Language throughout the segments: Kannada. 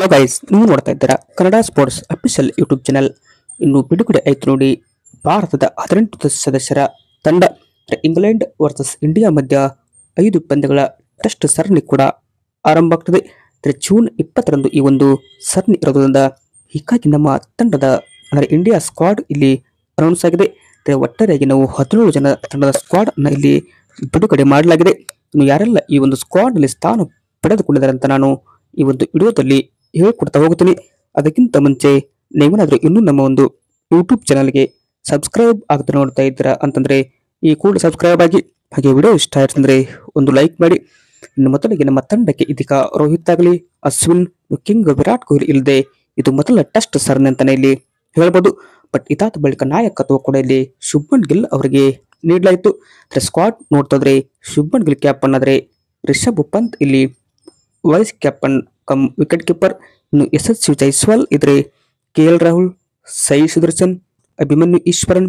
ಹಲೋ ಗೈಸ್, ನೀವು ನೋಡ್ತಾ ಇದ್ದೀರಾ Kannada sports official YouTube channel. ಇನ್ನು ಬಿಡುಗಡೆ ಆಯ್ತು ನೋಡಿ. ಭಾರತದ 18 ಸದಸ್ಯರ ತಂಡ ಇಂಗ್ಲೆಂಡ್ ವರ್ಸಸ್ ಇಂಡಿಯಾ ಮಧ್ಯ 5 ಪಂದ್ಯಗಳ ಟೆಸ್ಟ್ ಸರಣಿ ಕೂಡ ಆರಂಭ ಆಗ್ತದೆ. ಜೂನ್ 20ರಂದು ಈ ಒಂದು ಸರಣಿ ಇರೋದ್ರಿಂದ ಹೀಗಾಗಿ ನಮ್ಮ ತಂಡದ ಅಂದರೆ ಇಂಡಿಯಾ ಸ್ಕ್ವಾಡ್ ಇಲ್ಲಿ ಅನೌನ್ಸ್ ಆಗಿದೆ. ಒಟ್ಟಾರೆಯಾಗಿ ನಾವು 17 ಜನ ತಂಡದ ಸ್ಕ್ವಾಡ್ ಅನ್ನು ಇಲ್ಲಿ ಬಿಡುಗಡೆ ಮಾಡಲಾಗಿದೆ. ಇನ್ನು ಯಾರೆಲ್ಲ ಈ ಒಂದು ಸ್ಕ್ವಾಡ್ ನಲ್ಲಿ ಸ್ಥಾನ ಪಡೆದುಕೊಂಡಿದ್ದಾರೆ ಅಂತ ನಾನು ಈ ಒಂದು ವಿಡಿಯೋದಲ್ಲಿ ಹೇಳ್ಕೊಡ್ತಾ ಹೋಗ್ತೀನಿ. ಅದಕ್ಕಿಂತ ಮುಂಚೆ ನೀವೇನಾದ್ರೂ ಇನ್ನೂ ನಮ್ಮ ಒಂದು ಯೂಟ್ಯೂಬ್ ಚಾನಲ್ಗೆ ಸಬ್ಸ್ಕ್ರೈಬ್ ಆಗದೆ ನೋಡ್ತಾ ಇದ್ದೀರಾ ಅಂತಂದ್ರೆ ಈ ಕೂಡಲೇ ಸಬ್ಸ್ಕ್ರೈಬ್ ಆಗಿ, ಹಾಗೆ ವಿಡಿಯೋ ಇಷ್ಟ ಆಯ್ತಂದ್ರೆ ಒಂದು ಲೈಕ್ ಮಾಡಿ. ಇನ್ನು ಮೊದಲಿಗೆ ನಮ್ಮ ತಂಡಕ್ಕೆ ಇದೀಗ ರೋಹಿತ್ ಆಗಲಿ, ಅಶ್ವಿನ್, ಕಿಂಗ್ ವಿರಾಟ್ ಕೊಹ್ಲಿ ಇಲ್ಲದೆ ಇದು ಮೊದಲ ಟೆಸ್ಟ್ ಸರಣಿ ಅಂತಾನೆ ಇಲ್ಲಿ ಹೇಳ್ಬೋದು. ಬಟ್ ಇದಾದ ಬಳಿಕ ನಾಯಕತ್ವ ಕೂಡ ಇಲ್ಲಿ ಶುಭ್ಮನ್ ಗಿಲ್ ಅವರಿಗೆ ನೀಡಲಾಯಿತು. ಸ್ಕ್ವಾಡ್ ನೋಡ್ತಾ ಇದ್ರೆ ಶುಭ್ಮನ್ ಗಿಲ್ ಕ್ಯಾಪ್ಟನ್ ಆದ್ರೆ ರಿಷಬ್ ಪಂತ್ ಇಲ್ಲಿ vice captain come wicket keeper. ಇನ್ನು ಯಶಸ್ವಿ ಜೈಸ್ವಾಲ್ ಇದ್ರೆ KL ರಾಹುಲ್, ಸಾಯಿ ಸುದರ್ಶನ್, ಅಭಿಮನ್ಯು ಈಶ್ವರನ್,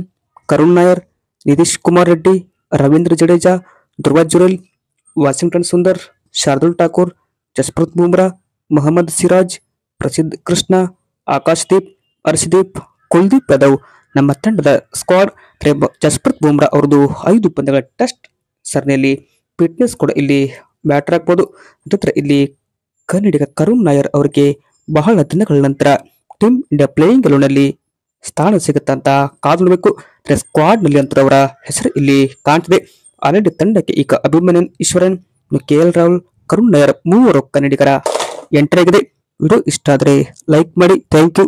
ಕರುಣ್ ನಾಯರ್, ನಿತೀಶ್ ಕುಮಾರ್ ರೆಡ್ಡಿ, ರವೀಂದ್ರ ಜಡೇಜಾ, ಧ್ರುವ ಜುರೇಲ್, ವಾಷಿಂಗ್ಟನ್ ಸುಂದರ್, ಶಾರ್ದುಲ್ ಠಾಕೂರ್, ಜಸ್ಪ್ರೀತ್ ಬುಮ್ರಾ, ಮೊಹಮ್ಮದ್ ಸಿರಾಜ್, ಪ್ರಸಿದ್ಧ ಕೃಷ್ಣ, ಆಕಾಶ್ ದೀಪ್, ಹರ್ಷದೀಪ್, ಕುಲ್ದೀಪ್ ಯಾದವ್ ನಮ್ಮ ತಂಡದ ಸ್ಕ್ವಾಡ್. ಜಸ್ಪ್ರೀತ್ ಬುಮ್ರಾ ಅವರದು 5 ಪಂದ್ಯಗಳ ಟೆಸ್ಟ್ ಸರಣಿಯಲ್ಲಿ ಫಿಟ್ನೆಸ್ ಕೂಡ ಇಲ್ಲಿ ಬ್ಯಾಟರ್ ಆಗ್ಬೋದು. ಜೊತೆ ಇಲ್ಲಿ ಕನ್ನಡಿಗ ಕರುಣ್ ನಾಯರ್ ಅವರಿಗೆ ಬಹಳ ದಿನಗಳ ನಂತರ ಟೀಮ್ ಇಂಡಿಯಾ ಪ್ಲೇಯಿಂಗ್ ಎಲೆವನ್ನಲ್ಲಿ ಸ್ಥಾನ ಸಿಗುತ್ತಾ ಅಂತ ಕಾದು ನೋಡಬೇಕು. ಸ್ಕ್ವಾಡ್ ನಲ್ಲಿ ಅಂತೂ ಅವರ ಹೆಸರು ಇಲ್ಲಿ ಕಾಣ್ತಿದೆ. ಆಲ್ರೆಡಿ ತಂಡಕ್ಕೆ ಈಗ ಅಭಿಮನ್ಯು ಈಶ್ವರನ್, KL ರಾಹುಲ್, ಕರುಣ್ ನಾಯರ್ 3 ಕನ್ನಡಿಗರ ಎಂಟ್ರಿ ಆಗಿದೆ. ವಿಡಿಯೋ ಇಷ್ಟ ಆದರೆ ಲೈಕ್ ಮಾಡಿ. Thank you.